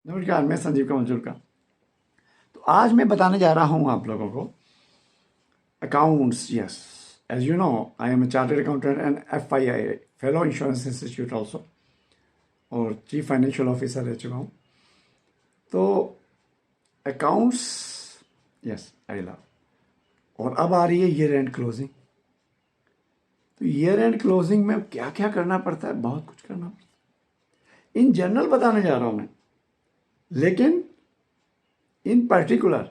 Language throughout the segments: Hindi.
नमस्कार, मैं संजीव कमल का। तो आज मैं बताने जा रहा हूँ आप लोगों को accounts. Yes, as you know, I am a chartered accountant and FII fellow insurance institute also, और चीफ फाइनेंशियल ऑफिसर रह चुका हूँ। तो अकाउंट्स, यस आई लव। और अब आ रही है ईयर एंड क्लोजिंग। तो ईयर एंड क्लोजिंग में क्या क्या करना पड़ता है, बहुत कुछ करना पड़ता है। इन जनरल बताने जा रहा हूँ मैं, लेकिन इन पर्टिकुलर,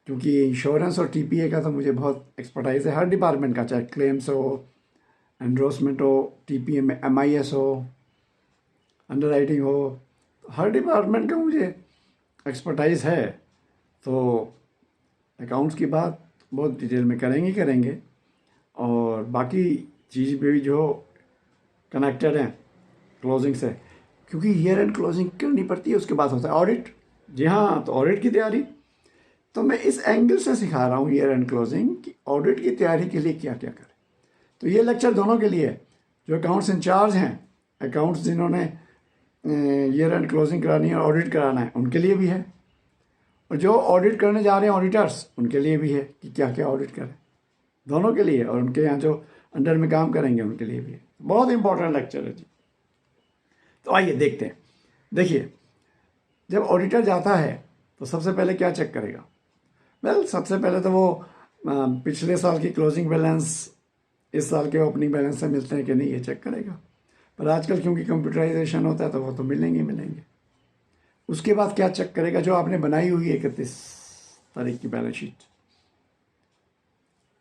क्योंकि इंश्योरेंस और TPA का तो मुझे बहुत एक्सपर्टाइज है, हर डिपार्टमेंट का, चाहे क्लेम्स हो, एंडोर्समेंट हो, TPA में MIS हो, अंडर राइटिंग हो, हर डिपार्टमेंट का मुझे एक्सपर्टाइज है। तो अकाउंट्स की बात बहुत डिटेल में करेंगे, और बाकी चीज़ भी जो कनेक्टेड हैं क्लोजिंग से, क्योंकि ईयर एंड क्लोजिंग करनी पड़ती है। उसके बाद होता है ऑडिट। जी हाँ, तो ऑडिट की तैयारी तो मैं इस एंगल से सिखा रहा हूँ ईयर एंड क्लोजिंग की, ऑडिट की तैयारी के लिए क्या क्या करें। तो ये लेक्चर दोनों के लिए है, जो अकाउंट्स इंचार्ज हैं, अकाउंट्स जिन्होंने ईयर एंड क्लोजिंग करानी है, ऑडिट कराना है, उनके लिए भी है, और जो ऑडिट करने जा रहे हैं ऑडिटर्स, उनके लिए भी है कि क्या क्या ऑडिट करें, दोनों के लिए। और उनके यहाँ जो अंडर में काम करेंगे उनके लिए भी है। बहुत इंपॉर्टेंट लेक्चर है जी। तो आइए देखते हैं। देखिए, जब ऑडिटर जाता है तो सबसे पहले क्या चेक करेगा? सबसे पहले तो वो पिछले साल की क्लोजिंग बैलेंस इस साल के ओपनिंग बैलेंस से मिलते हैं कि नहीं, ये चेक करेगा। पर आजकल क्योंकि कंप्यूटराइजेशन होता है तो वो तो मिलेंगे। उसके बाद क्या चेक करेगा? जो आपने बनाई हुई है 31 तारीख की बैलेंस शीट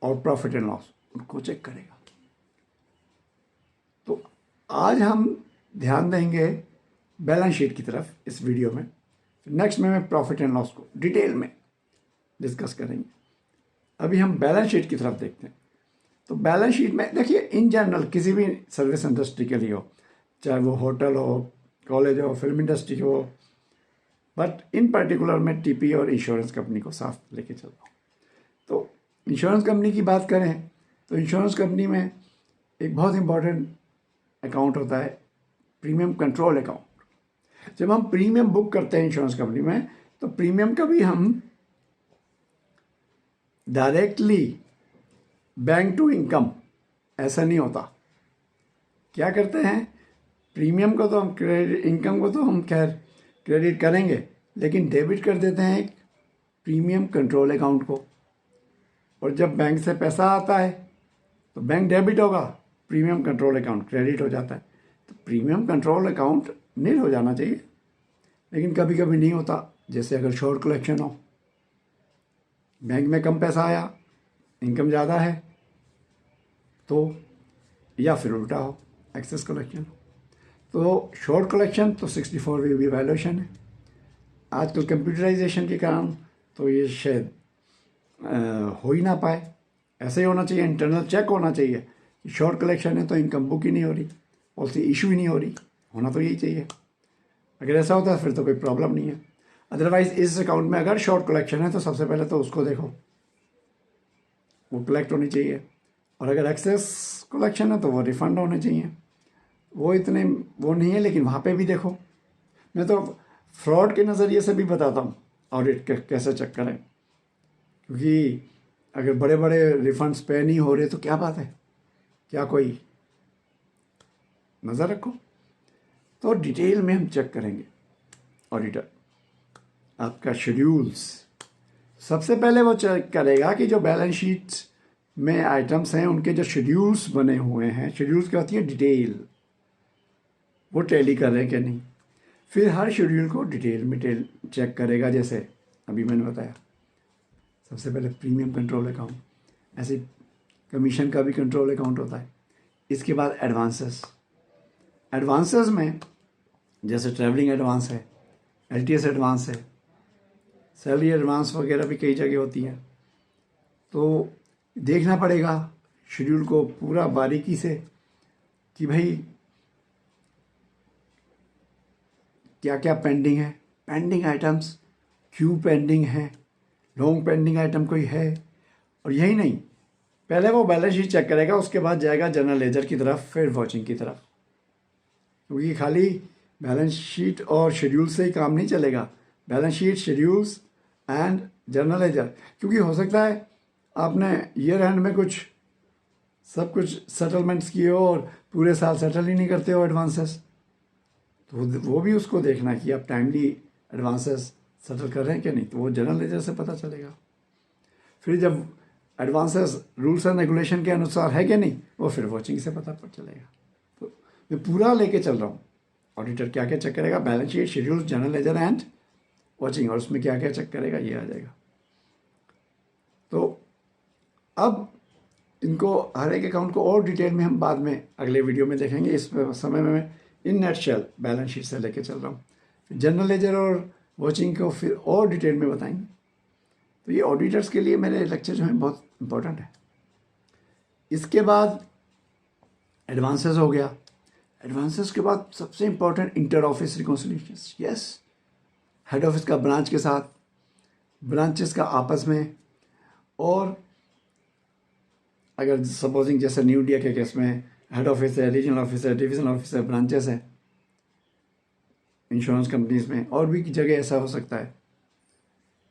और प्रॉफिट एंड लॉस, उनको चेक करेगा। तो आज हम ध्यान देंगे बैलेंस शीट की तरफ इस वीडियो में। नेक्स्ट में मैं प्रॉफिट एंड लॉस को डिटेल में डिस्कस करेंगे। अभी हम बैलेंस शीट की तरफ देखते हैं। तो बैलेंस शीट में देखिए, इन जनरल किसी भी सर्विस इंडस्ट्री के लिए हो, चाहे वो होटल हो, कॉलेज हो, फिल्म इंडस्ट्री हो, बट इन पर्टिकुलर मैं TPA और इंश्योरेंस कंपनी को साथ लेके चल रहा हूँ। तो इंश्योरेंस कंपनी की बात करें तो इंश्योरेंस कंपनी में एक बहुत इंपॉर्टेंट अकाउंट होता है, प्रीमियम कंट्रोल अकाउंट। जब हम प्रीमियम बुक करते हैं इंश्योरेंस कंपनी में, तो प्रीमियम का भी हम डायरेक्टली बैंक टू इनकम ऐसा नहीं होता। क्या करते हैं, प्रीमियम को तो हम क्रेडिट, इनकम को तो हम खैर क्रेडिट करेंगे, लेकिन डेबिट कर देते हैं एक प्रीमियम कंट्रोल अकाउंट को। और जब बैंक से पैसा आता है तो बैंक डेबिट होगा, प्रीमियम कंट्रोल अकाउंट क्रेडिट हो जाता है। तो प्रीमियम कंट्रोल अकाउंट नील हो जाना चाहिए, लेकिन कभी कभी नहीं होता। जैसे अगर शॉर्ट कलेक्शन हो, बैंक में कम पैसा आया, इनकम ज़्यादा है, तो या फिर उल्टा हो, एक्सेस कलेक्शन। तो शॉर्ट कलेक्शन तो 64 वैल्यूएशन है। आजकल कंप्यूटराइजेशन के कारण तो ये शायद हो ही ना पाए। ऐसे ही होना चाहिए, इंटरनल चेक होना चाहिए कि शॉर्ट कलेक्शन है तो इनकम बुक ही नहीं हो रही, पॉलिसी इशू ही नहीं हो रही, होना तो यही चाहिए। अगर ऐसा होता है फिर तो कोई प्रॉब्लम नहीं है। अदरवाइज इस अकाउंट में अगर शॉर्ट कलेक्शन है तो सबसे पहले तो उसको देखो, वो कलेक्ट होनी चाहिए। और अगर एक्सेस कलेक्शन है तो वो रिफंड होने चाहिए। वो इतने वो नहीं है, लेकिन वहाँ पे भी देखो। मैं तो फ्रॉड के नज़रिए से भी बताता हूँ ऑडिट कैसे चेक करें, क्योंकि अगर बड़े बड़े रिफंड्स पे नहीं हो रहे तो क्या बात है, क्या कोई नज़र रखो। तो डिटेल में हम चेक करेंगे ऑडिटर आपका शेड्यूल्स। सबसे पहले वो चेक करेगा कि जो बैलेंस शीट में आइटम्स हैं उनके जो शेड्यूल्स बने हुए हैं, शेड्यूल्स क्या होती है, डिटेल, वो टैली कर रहे हैं कि नहीं। फिर हर शेड्यूल को डिटेल में चेक करेगा। जैसे अभी मैंने बताया, सबसे पहले प्रीमियम कंट्रोल अकाउंट, ऐसे कमीशन का भी कंट्रोल अकाउंट होता है। इसके बाद एडवांसेस में जैसे ट्रैवलिंग एडवांस है, LTS एडवांस है, सैलरी एडवांस वगैरह भी कई जगह होती हैं। तो देखना पड़ेगा शेड्यूल को पूरा बारीकी से कि भाई क्या क्या पेंडिंग है, पेंडिंग आइटम्स क्यों पेंडिंग है, लॉन्ग पेंडिंग आइटम कोई है। और यही नहीं, पहले वो बैलेंस शीट चेक करेगा, उसके बाद जाएगा जनरल लेजर की तरफ, फिर वॉचिंग की तरफ। क्योंकि खाली बैलेंस शीट और शेड्यूल से ही काम नहीं चलेगा। Balance sheet, schedules and journal ledger, क्योंकि हो सकता है आपने ईयर एंड में सब कुछ सेटलमेंट्स किए हो और पूरे साल सेटल ही नहीं करते हो एडवांसेस, तो वो भी उसको देखना है कि आप टाइमली एडवांसेस सेटल कर रहे हैं कि नहीं, तो वो जनरल लेजर से पता चलेगा। फिर जब एडवांसेस रूल्स एंड रेगुलेशन के अनुसार है कि नहीं, वो फिर वॉचिंग से पता चलेगा। तो मैं पूरा लेके चल रहा हूँ, ऑडिटर क्या क्या चेक करेगा, balance sheet, schedule, general ledger and watching, और उसमें क्या क्या चेक करेगा ये आ जाएगा। तो अब इनको हर एक अकाउंट को और डिटेल में हम बाद में अगले वीडियो में देखेंगे। इस समय में मैं इन नेटशेल बैलेंस शीट से लेके चल रहा हूँ। फिर जनरल लेजर और वॉचिंग को फिर और डिटेल में बताएंगे। तो ये ऑडिटर्स के लिए मेरे लेक्चर जो हैं बहुत इंपॉर्टेंट है। इसके बाद एडवांसेस हो गया। एडवांसेस के बाद सबसे important inter office reconciliation. Yes, head office का ब्रांच के साथ, ब्रांचेस का आपस में, और अगर सपोजिंग जैसे न्यू इंडिया के केस में हेड ऑफिस है, रीजनल ऑफिस है, डिवीजन ऑफिस है, ब्रांचेस है इंश्योरेंस कंपनीज में, और भी जगह ऐसा हो सकता है।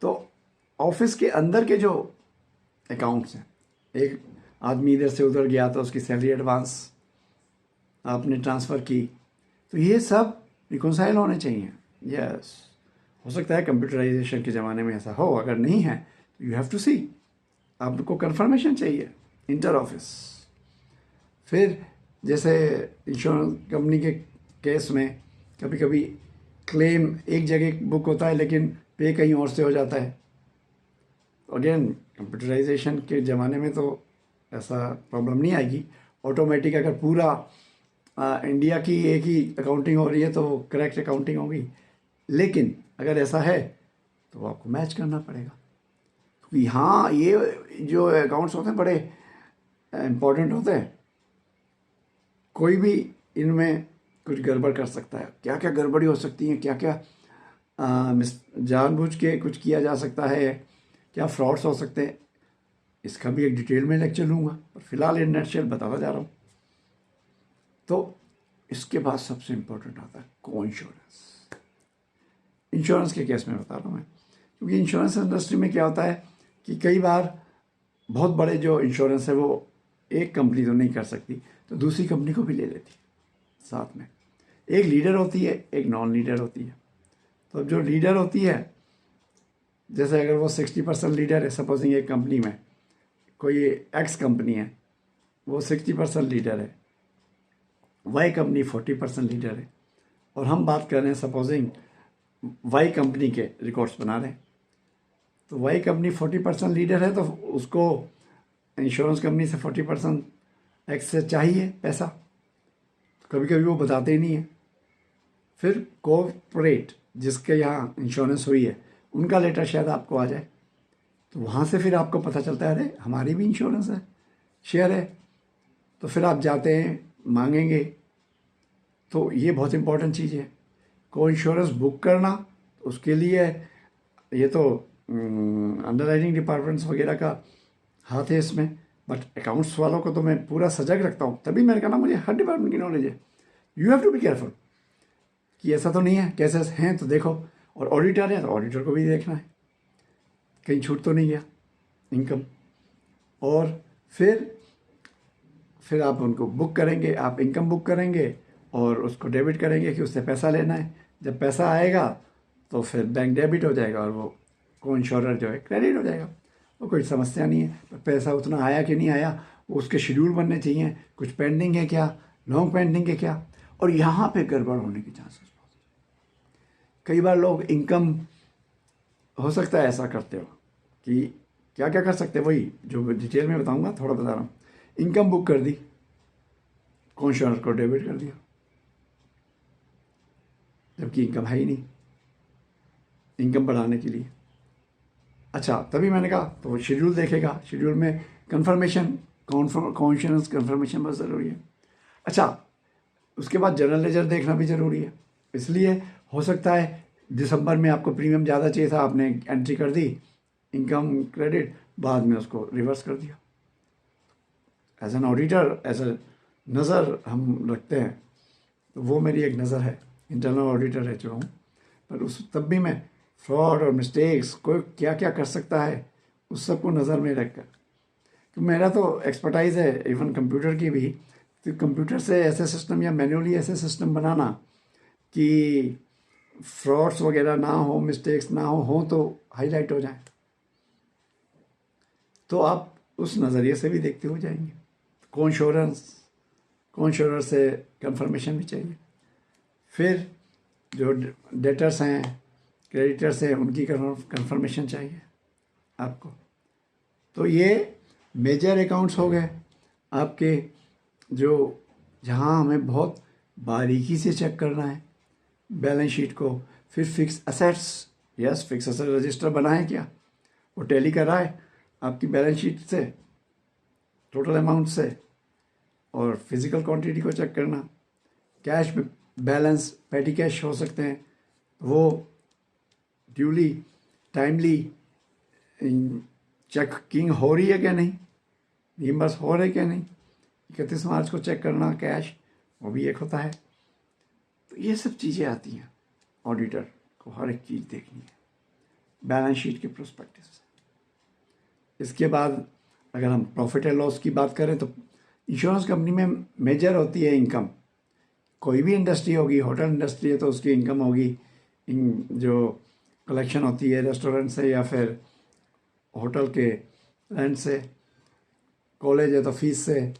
तो ऑफिस के अंदर के जो अकाउंट्स हैं, एक आदमी इधर से उधर गया तो उसकी सैलरी एडवांस आपने ट्रांसफ़र की, तो ये सब रिकॉन्साइल होने चाहिए। यस, हो सकता है कंप्यूटराइजेशन के ज़माने में ऐसा हो, अगर नहीं है तो यू हैव टू सी, आपको कंफर्मेशन चाहिए इंटर ऑफिस। फिर जैसे इंश्योरेंस कंपनी के केस में कभी कभी क्लेम एक जगह बुक होता है लेकिन पे कहीं और से हो जाता है। अगेन कंप्यूटराइजेशन के ज़माने में तो ऐसा प्रॉब्लम नहीं आएगी, ऑटोमेटिक अगर पूरा इंडिया की एक ही अकाउंटिंग हो रही है तो करेक्ट अकाउंटिंग होगी। लेकिन अगर ऐसा है तो आपको मैच करना पड़ेगा, क्योंकि हाँ ये जो अकाउंट्स होते हैं बड़े इम्पोर्टेंट होते हैं, कोई भी इनमें कुछ गड़बड़ कर सकता है। क्या क्या गड़बड़ी हो सकती है, क्या क्या जानबूझ के कुछ किया जा सकता है, क्या फ्रॉड्स हो सकते हैं, इसका भी एक डिटेल में लेक्चर लूँगा, पर फिलहाल इन नटशेल बताता जा रहा हूँ। तो इसके बाद सबसे इम्पोर्टेंट आता है को इंश्योरेंस। इंश्योरेंस के केस में बता रहा हूँ मैं, क्योंकि इंश्योरेंस इंडस्ट्री में क्या होता है कि कई बार बहुत बड़े जो इंश्योरेंस है वो एक कंपनी तो नहीं कर सकती, तो दूसरी कंपनी को भी ले लेती है साथ में। एक लीडर होती है, एक नॉन लीडर होती है। तो जो लीडर होती है, जैसे अगर वो 60% लीडर है, सपोजिंग एक कंपनी में कोई एक्स कंपनी है, वो 60% लीडर है, वाई कंपनी 40% लीडर है, और हम बात कर रहे हैं सपोजिंग वाई कंपनी के रिकॉर्ड्स बना रहे हैं, तो वाई कंपनी 40% लीडर है, तो उसको इंश्योरेंस कंपनी से 40% एक्स से चाहिए पैसा, कभी कभी वो बताते ही नहीं है। फिर कॉर्पोरेट जिसके यहाँ इंश्योरेंस हुई है उनका लेटर शायद आपको आ जाए, तो वहाँ से फिर आपको पता चलता है अरे हमारी भी इंश्योरेंस है, शेयर है, तो फिर आप जाते हैं मांगेंगे। तो ये बहुत इंपॉर्टेंट चीज़ है, को इंश्योरेंस बुक करना। तो उसके लिए ये तो अंडरराइटिंग डिपार्टमेंट्स वगैरह का हाथ है इसमें, बट अकाउंट्स वालों को तो मैं पूरा सजग रखता हूँ, तभी मैंने कहा ना मुझे हर डिपार्टमेंट की नॉलेज है। You have to be careful कि ऐसा तो नहीं है, कैसे हैं तो देखो, और ऑडिटर है तो ऑडिटर को भी देखना है कहीं छूट तो नहीं गया इनकम। और फिर आप उनको बुक करेंगे, आप इनकम बुक करेंगे और उसको डेबिट करेंगे कि उससे पैसा लेना है। जब पैसा आएगा तो फिर बैंक डेबिट हो जाएगा और वो को इंश्योरर जो है क्रेडिट हो जाएगा। वो कोई समस्या नहीं है, पर पैसा उतना आया कि नहीं आया वो उसके शेड्यूल बनने चाहिए, कुछ पेंडिंग है क्या, लॉन्ग पेंडिंग है क्या, और यहाँ पे गड़बड़ होने के चांसेस बहुत। कई बार लोग इनकम, हो सकता है ऐसा करते हो कि क्या क्या कर सकते हैं, वही जो डिटेल में बताऊंगा, थोड़ा बता रहा हूँ। इनकम बुक कर दी, इंश्योरेंस को डेबिट कर दिया, जबकि इनकम है ही नहीं इनकम बढ़ाने के लिए। अच्छा, तभी मैंने कहा तो शेड्यूल देखेगा, शेड्यूल में कंफर्मेशन, इंश्योरेंस कंफर्मेशन बहुत ज़रूरी है। अच्छा, उसके बाद जनरल लेजर देखना भी ज़रूरी है, इसलिए हो सकता है दिसंबर में आपको प्रीमियम ज़्यादा चाहिए था, आपने एंट्री कर दी इनकम क्रेडिट, बाद में उसको रिवर्स कर दिया। As an auditor, as a नज़र हम रखते हैं, तो वो मेरी एक नज़र है इंटरनल ऑडिटर है जो हूँ, पर उस तब भी मैं फ्रॉड और मिस्टेक्स कोई क्या क्या कर सकता है उस सबको नज़र में रखकर, तो मेरा तो एक्सपर्टाइज है इवन कंप्यूटर की भी, तो कंप्यूटर से ऐसे सिस्टम या मैन्युअली ऐसे सिस्टम बनाना कि फ्रॉड्स वगैरह ना हो, मिस्टेक्स ना हो तो हाईलाइट हो जाए, तो आप उस नज़रिए से भी देखते हो जाएंगे। कॉन्श्योरेंस से कंफर्मेशन भी चाहिए। फिर जो डेटर्स हैं, क्रेडिटर्स हैं, उनकी कंफर्मेशन चाहिए आपको। तो ये मेजर अकाउंट्स हो गए आपके, जो जहाँ हमें बहुत बारीकी से चेक करना है बैलेंस शीट को। फिर fix assets, yes fix asset register बनाए क्या, वो टैली कराए आपकी बैलेंस शीट से, टोटल अमाउंट से, और फिजिकल क्वांटिटी को चेक करना। कैश बैलेंस, पेटी कैश हो सकते हैं, वो ड्यूली टाइमली चेकिंग हो रही है क्या नहीं, रिइंबर्स हो रहे क्या नहीं, 31 मार्च को चेक करना कैश, वो भी एक होता है। तो ये सब चीज़ें आती हैं, ऑडिटर को हर एक चीज़ देखनी है बैलेंस शीट के प्रोस्पेक्टिव से। इसके बाद अगर हम प्रॉफिट एंड लॉस की बात करें तो इंश्योरेंस कंपनी में मेजर होती है इनकम। कोई भी इंडस्ट्री होगी, होटल इंडस्ट्री है तो उसकी इनकम होगी, जो कलेक्शन होती है रेस्टोरेंट से या फिर होटल के रेंट से। कॉलेज है तो फीस से।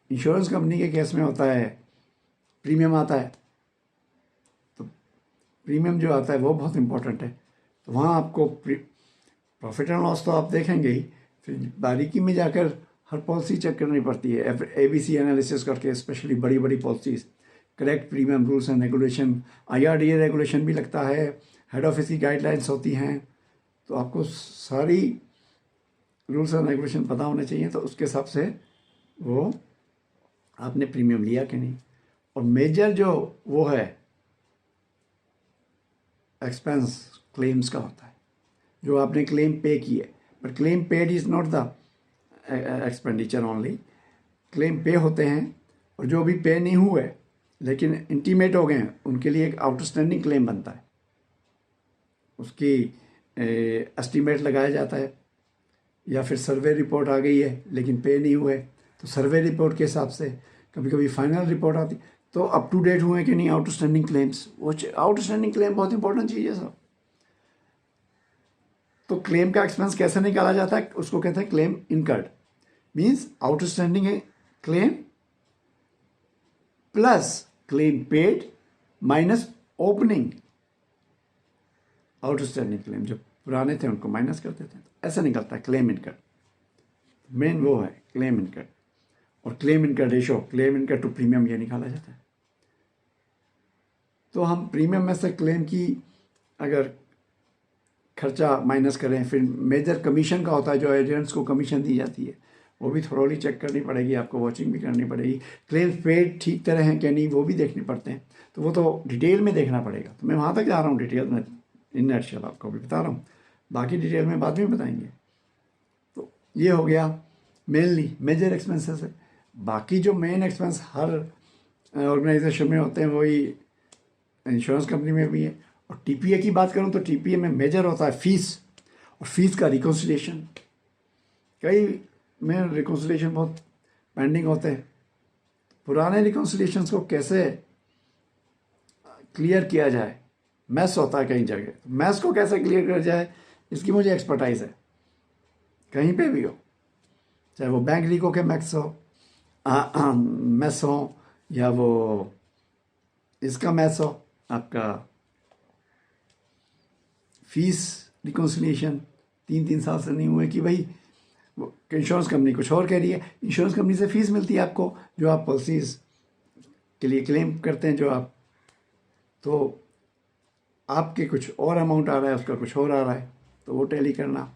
इंश्योरेंस कंपनी के केस में होता है प्रीमियम आता है, तो प्रीमियम जो आता है वो बहुत इंपॉर्टेंट है। तो वहाँ आपको प्रॉफिट एंड लॉस तो आप देखेंगे ही, फिर बारीकी में जाकर हर पॉलिसी चेक करनी पड़ती है, ABC एनालिसिस करके, स्पेशली बड़ी बड़ी policies, correct premium rules and regulation, IRDA regulation भी लगता है, हेड ऑफिस की गाइडलाइंस होती हैं, तो आपको सारी रूल्स एंड रेगुलेशन पता होने चाहिए। तो उसके हिसाब से वो आपने प्रीमियम लिया कि नहीं। और मेजर जो वो है एक्सपेंस क्लेम्स का होता है, जो आपने क्लेम पे की है, but claim paid is not the expenditure only. Claim पे होते हैं, और जो भी पे नहीं हुए लेकिन इंटीमेट हो गए हैं, उनके लिए एक आउटस्टैंडिंग क्लेम बनता है, उसकी एस्टीमेट लगाया जाता है। या फिर सर्वे रिपोर्ट आ गई है लेकिन पे नहीं हुए, तो सर्वे रिपोर्ट के हिसाब से कभी कभी फाइनल रिपोर्ट आती, तो अप टू डेट हुए कि नहीं आउटस्टैंडिंग क्लेम्स। वो आउटस्टैंडिंग क्लेम बहुत इंपॉर्टेंट चीज़ है सब। तो क्लेम का एक्सपेंस कैसे निकाला जाता है, उसको कहते हैं claim incurred. Means outstanding claim plus claim paid minus opening outstanding claim, जो पुराने थे उनको माइनस करते थे, तो ऐसा निकलता है क्लेम इनकर्ड। मेन वो है क्लेम इनकर्ड। और claim incurred ratio, claim incurred to premium, ये निकाला जाता है। तो हम प्रीमियम में से क्लेम की अगर खर्चा माइनस करें, फिर मेजर कमीशन का होता है, जो एजेंट्स को कमीशन दी जाती है, वो भी थोड़ी चेक करनी पड़ेगी आपको, वॉचिंग भी करनी पड़ेगी। क्लेम पेड ठीक तरह हैं कि नहीं, वो भी देखने पड़ते हैं, तो वो तो डिटेल में देखना पड़ेगा। तो मैं वहाँ तक जा रहा हूँ डिटेल में, इन नटशेल आपको भी बता रहा हूँ, बाकी डिटेल में बाद में बताएंगे। तो ये हो गया मेनली मेजर एक्सपेंसेस है। बाकी जो मेन एक्सपेंस हर ऑर्गेनाइजेशन में होते हैं वही इंश्योरेंस कंपनी में भी है। और TPA की बात करूं तो TPA में मेजर होता है फीस, और फीस का रिकॉन्सिलिएशन। कई में रिकॉन्सिलिएशन बहुत पेंडिंग होते हैं, पुराने रिकॉन्सिलिएशंस को कैसे क्लियर किया जाए, मैस होता है कई जगह, तो मैस को कैसे क्लियर किया जाए इसकी मुझे एक्सपर्टाइज है, कहीं पे भी हो, चाहे वो बैंक रिको के मैक्स हो मैस हो, या वो इसका मैस हो, आपका फीस रिकॉन्सिलिएशन 3-3 साल से नहीं हुए कि भाई इंश्योरेंस कंपनी कुछ और कह रही है, इंश्योरेंस कंपनी से फीस मिलती है आपको, जो आप पॉलिसीज के लिए क्लेम करते हैं, जो आप, तो आपके कुछ और अमाउंट आ रहा है, उसका कुछ और आ रहा है, तो वो टैली करना,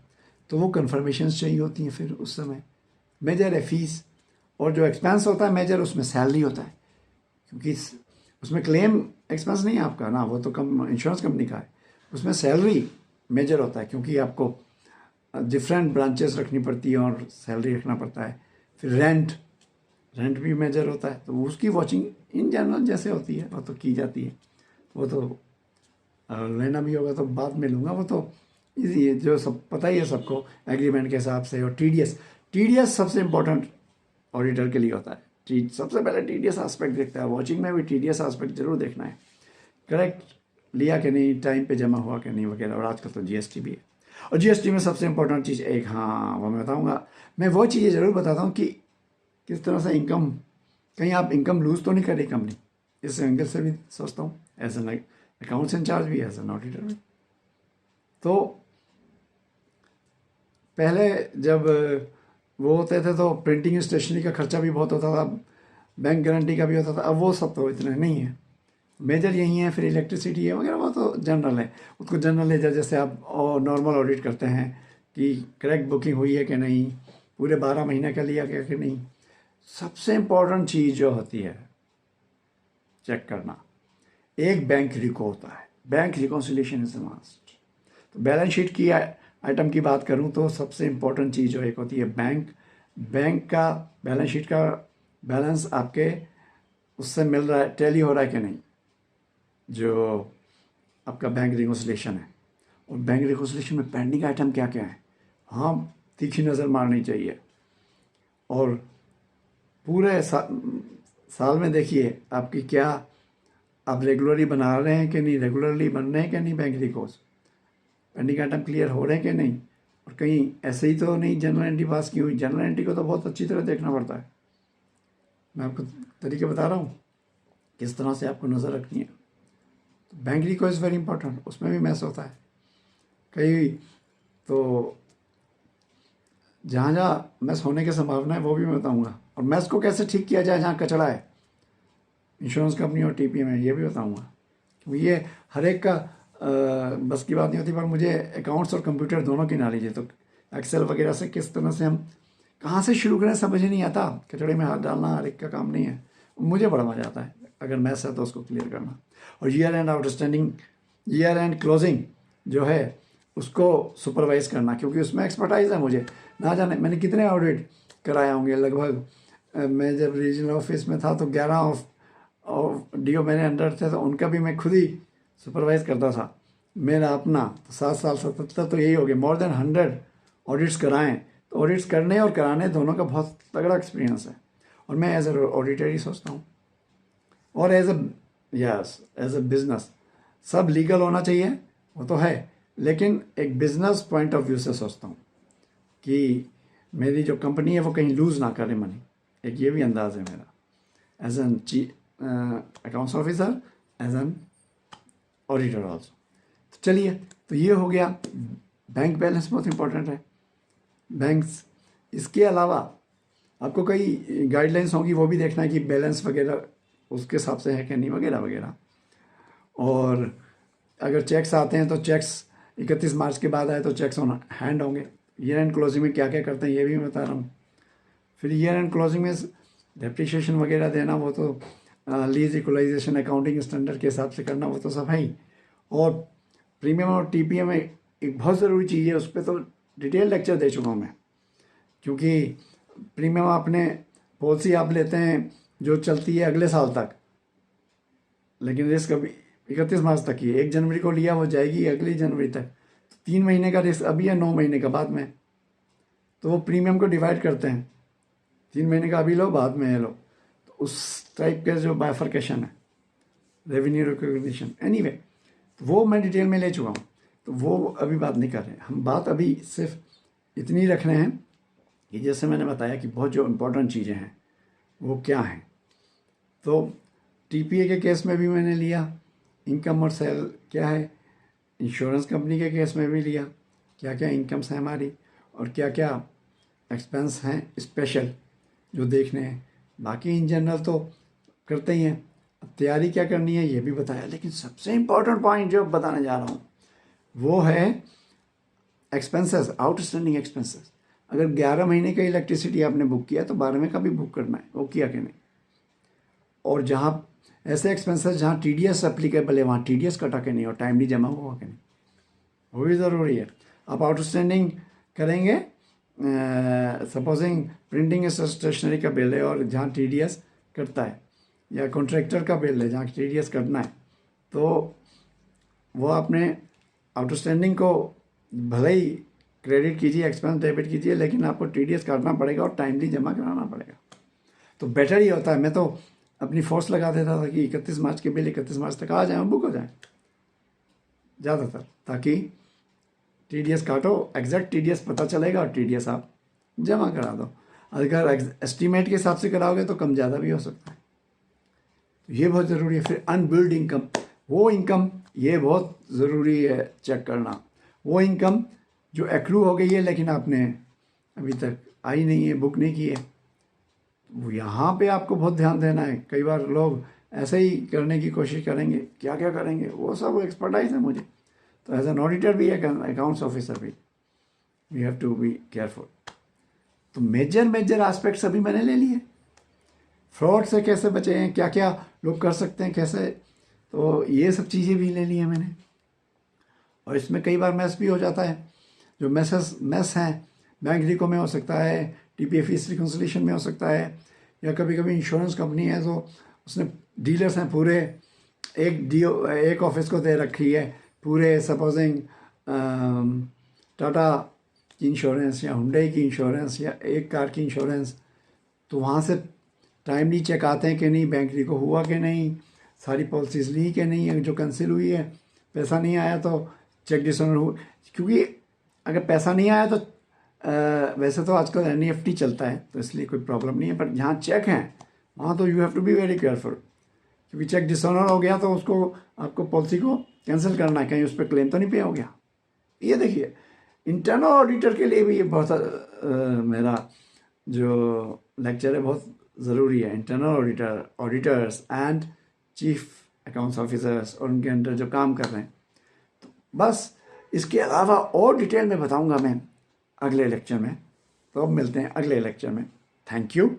तो वो कन्फर्मेशन चाहिए होती हैं। फिर उस समय मेजर है फीस, और जो एक्सपेंस होता है मेजर, उसमें सैलरी होता है, क्योंकि उसमें क्लेम एक्सपेंस नहीं है आपका ना, वो तो कम इंश्योरेंस कंपनी का है, उसमें सैलरी मेजर होता है, क्योंकि आपको डिफरेंट ब्रांचेस रखनी पड़ती है और सैलरी रखना पड़ता है। फिर रेंट भी मेजर होता है, तो उसकी वॉचिंग इन जनरल जैसे होती है वो तो की जाती है, वो तो लेना भी होगा तो बाद में लूँगा, वो तो इजी है, जो सब पता ही है सबको एग्रीमेंट के हिसाब से। और टीडीएस सबसे इम्पोर्टेंट ऑडिटर के लिए होता है। सबसे पहले टीडीएस एस्पेक्ट देखता है, वॉचिंग में भी टीडीएस एस्पेक्ट जरूर देखना है, करेक्ट लिया कि नहीं, टाइम पे जमा हुआ कि नहीं वगैरह। और आजकल तो जीएसटी भी है, और जीएसटी में सबसे इम्पोर्टेंट चीज़ एक, हाँ वो मैं बताऊँगा, मैं वो चीज़ें ज़रूर बताता हूँ कि किस तरह से इनकम, कहीं आप इनकम लूज़ तो नहीं कर रही कंपनी, इस एंगल से भी सोचता हूँ एज एन अकाउंट्स इंचार्ज भी, एज एन ऑडिटर भी। तो पहले जब वो होते थे तो प्रिंटिंग स्टेशनरी का खर्चा भी बहुत होता था, बैंक गारंटी का भी होता था, अब वो सब तो इतना नहीं है। मेजर यही है, फिर इलेक्ट्रिसिटी है वगैरह, वो तो जनरल है, उसको जनरल लेजर जैसे आप नॉर्मल ऑडिट करते हैं कि करेक्ट बुकिंग हुई है कि नहीं, पूरे 12 महीने का लिया क्या कि नहीं। सबसे इम्पोर्टेंट चीज़ जो होती है चेक करना, एक बैंक रिको होता है, बैंक रिकॉन्सिलिएशन इज मस्ट। तो बैलेंस शीट की आइटम की बात करूं तो सबसे इम्पोर्टेंट चीज़ जो एक होती है बैंक का बैलेंस शीट का बैलेंस आपके उससे मिल रहा है, टैली हो रहा है कि नहीं, जो आपका बैंक रिकॉन्सिलिएशन है। और बैंक रिकॉन्सिलिएशन में पेंडिंग आइटम क्या क्या है, हाँ तीखी नज़र मारनी चाहिए। और पूरे साल में देखिए आपकी क्या, आप रेगुलरली बना रहे हैं कि नहीं, रेगुलरली बन रहे हैं कि नहीं bank records, pending item clear हो रहे हैं कि नहीं। और कहीं ऐसे ही तो नहीं जनरल एंट्री पास की हुई, जनरल एंट्री को तो बहुत अच्छी तरह देखना पड़ता है। मैं आपको तरीके बता रहा हूँ किस तरह से आपको नज़र रखनी है। तो bank record is very important, उसमें भी मैस होता है कई, तो जहाँ जहाँ मैस होने की संभावना है वो भी मैं बताऊँगा। और मैस को कैसे ठीक किया जाए जहाँ कचड़ा है, इंश्योरेंस कंपनी और टीपीएम है, ये भी बताऊँगा। क्योंकि ये हर एक का बस की बात नहीं होती, पर मुझे अकाउंट्स और कंप्यूटर दोनों की नॉलेज है। तो एक्सेल वगैरह से किस तरह से हम कहाँ से शुरू करें समझ ही नहीं आता, कचड़े में हाथ डालना हर एक का काम नहीं है। मुझे बड़ा मजा आता है अगर मैथ्स है तो उसको क्लियर करना। और year and outstanding, year and closing जो है उसको सुपरवाइज करना, क्योंकि उसमें एक्सपर्टाइज है मुझे। ना जाने मैंने कितने ऑडिट कराए होंगे, लगभग मैं जब रीजनल ऑफिस में था तो 11 और डीओ मेरे अंडर थे, तो उनका भी मैं खुद ही सुपरवाइज करता था। मेरा अपना तो 7 साल 77 तो यही हो गया, मोर देन 100 ऑडिट्स कराएं। तो ऑडिट्स करने और कराने दोनों का बहुत तगड़ा एक्सपीरियंस है। और मैं एज ए ऑडिटर ही सोचता हूँ, और एज ए बिजनेस सब लीगल होना चाहिए, वो तो है, लेकिन एक बिजनेस पॉइंट ऑफ व्यू से सोचता हूँ कि मेरी जो कंपनी है वो कहीं लूज़ ना करे मनी, एक ये भी अंदाज है मेरा as an accounts officer, as an auditor also. तो चलिए, तो ये हो गया, बैंक बैलेंस बहुत इंपॉर्टेंट है, बैंक्स। इसके अलावा आपको कई गाइडलाइंस होंगी, वो भी देखना है कि बैलेंस वगैरह उसके हिसाब से है कि नहीं वगैरह वगैरह। और अगर चेक्स आते हैं तो चेक्स 31 मार्च के बाद आए तो चेक्स ऑन हैंड होंगे। ईयर एंड क्लोजिंग में क्या क्या करते हैं ये भी मैं बता रहा हूँ। फिर ईयर एंड क्लोजिंग में डेप्रिशिएशन वगैरह देना, वो तो लीज इक्वलाइजेशन अकाउंटिंग स्टैंडर्ड के हिसाब से करना, वो तो सब है ही। और प्रीमियम और टीपीएम में एक बहुत ज़रूरी चीज़ है, उस पर तो डिटेल लेक्चर दे चुका हूँ मैं। क्योंकि प्रीमियम आपने पॉलिसी आप लेते हैं जो चलती है अगले साल तक, लेकिन रिस्क अभी 31 मार्च तक ही, 1 जनवरी को लिया वो जाएगी अगली जनवरी तक, तो 3 महीने का रिस्क अभी है, 9 महीने का बाद में। तो वो प्रीमियम को डिवाइड करते हैं, 3 महीने का अभी लो, बाद में ये लो। तो उस टाइप के जो बाइफर्केशन है, रेवेन्यू रिकॉग्निशन, एनीवे, तो वो मैं डिटेल में ले चुका हूँ, तो वो अभी बात नहीं कर रहे हैं। हम बात अभी सिर्फ इतनी रख रहे हैं कि जैसे मैंने बताया कि बहुत जो इम्पोर्टेंट चीज़ें हैं वो क्या हैं। तो टीपीए के केस में भी मैंने लिया, इनकम और सेल क्या है, इंश्योरेंस कंपनी के केस में भी लिया, क्या क्या इनकम्स हैं हमारी और क्या क्या एक्सपेंस हैं स्पेशल जो देखने हैं। बाकी इन जनरल तो करते ही हैं, अब तैयारी क्या करनी है ये भी बताया। लेकिन सबसे इम्पोर्टेंट पॉइंट जो बताने जा रहा हूँ वो है एक्सपेंसेस, आउटस्टैंडिंग एक्सपेंसेस। अगर 11 महीने का इलेक्ट्रिसिटी आपने बुक किया तो 12वें का भी बुक करना है, वो किया कि नहीं। और जहाँ ऐसे एक्सपेंसेस जहाँ टीडीएस एप्लीकेबल है वहाँ टीडीएस कटा के नहीं, और टाइमली जमा हुआ कि नहीं, वो भी ज़रूरी है। आप आउटस्टैंडिंग करेंगे, सपोजिंग प्रिंटिंग स्टेशनरी का बिल है और जहाँ टीडीएस कटता है, या कॉन्ट्रैक्टर का बिल है जहाँ टीडीएस कटना है, तो वो अपने आउटस्टैंडिंग को भले ही क्रेडिट कीजिए, एक्सपेंस डेबिट कीजिए, लेकिन आपको टीडीएस काटना पड़ेगा और टाइमली जमा कराना पड़ेगा। तो बेटर ही होता है। मैं तो अपनी फोर्स लगा देता था कि 31 मार्च के बिल 31 मार्च तक आ जाए, बुक हो जाए ज़्यादातर, ताकि टीडीएस काटो, एग्जैक्ट टीडीएस पता चलेगा और टीडीएस आप जमा करा दो। अगर एस्टीमेट के हिसाब से कराओगे तो कम ज़्यादा भी हो सकता है। तो ये बहुत ज़रूरी है। फिर अनबिल्ड इनकम, वो इनकम, ये बहुत ज़रूरी है चेक करना। वो इनकम जो एक्रू हो गई है लेकिन आपने अभी तक आई नहीं है, बुक नहीं की है, वो यहाँ पे आपको बहुत ध्यान देना है। कई बार लोग ऐसे ही करने की कोशिश करेंगे, क्या क्या करेंगे, वो सब एक्सपर्टाइज है मुझे। तो एज एन ऑडिटर भी, एक अकाउंट्स ऑफिसर भी, we have to be careful. तो मेजर एस्पेक्ट्स अभी मैंने ले लिए। फ्रॉड से कैसे बचे हैं, क्या क्या लोग कर सकते हैं, कैसे, तो ये सब चीज़ें भी ले ली हैं मैंने। और इसमें कई बार मैस भी हो जाता है। जो मैस हैं बैंक रिको में हो सकता है, टीपीए फीस रिकन्सिलेशन में हो सकता है, या कभी कभी इंश्योरेंस कंपनी है तो उसने डीलर्स हैं पूरे, एक ऑफिस को दे रखी है पूरे, सपोजिंग टाटा की इंश्योरेंस या हुंडई की इंश्योरेंस या एक कार की इंश्योरेंस। तो वहाँ से टाइमली चेक आते हैं कि नहीं, बैंक रिको हुआ कि नहीं, सारी पॉलिसीज ली कि नहीं है, जो कैंसिल हुई है, पैसा नहीं आया तो चेक डिसऑनर हुआ। क्योंकि अगर पैसा नहीं आया तो वैसे तो आजकल एनईएफटी चलता है तो इसलिए कोई प्रॉब्लम नहीं है, पर जहाँ चेक हैं वहाँ तो you have to be very careful, क्योंकि चेक डिसऑनर हो गया तो उसको, आपको पॉलिसी को कैंसिल करना है, कहीं उस पर क्लेम तो नहीं पे हो गया। ये देखिए, इंटरनल ऑडिटर के लिए भी ये बहुत मेरा जो लेक्चर है बहुत ज़रूरी है। Internal auditors and chief accounts officers और उनके अंडर जो काम कर रहे हैं। तो बस इसके अलावा और डिटेल में बताऊंगा मैं अगले लेक्चर में। तो अब मिलते हैं अगले लेक्चर में। Thank you.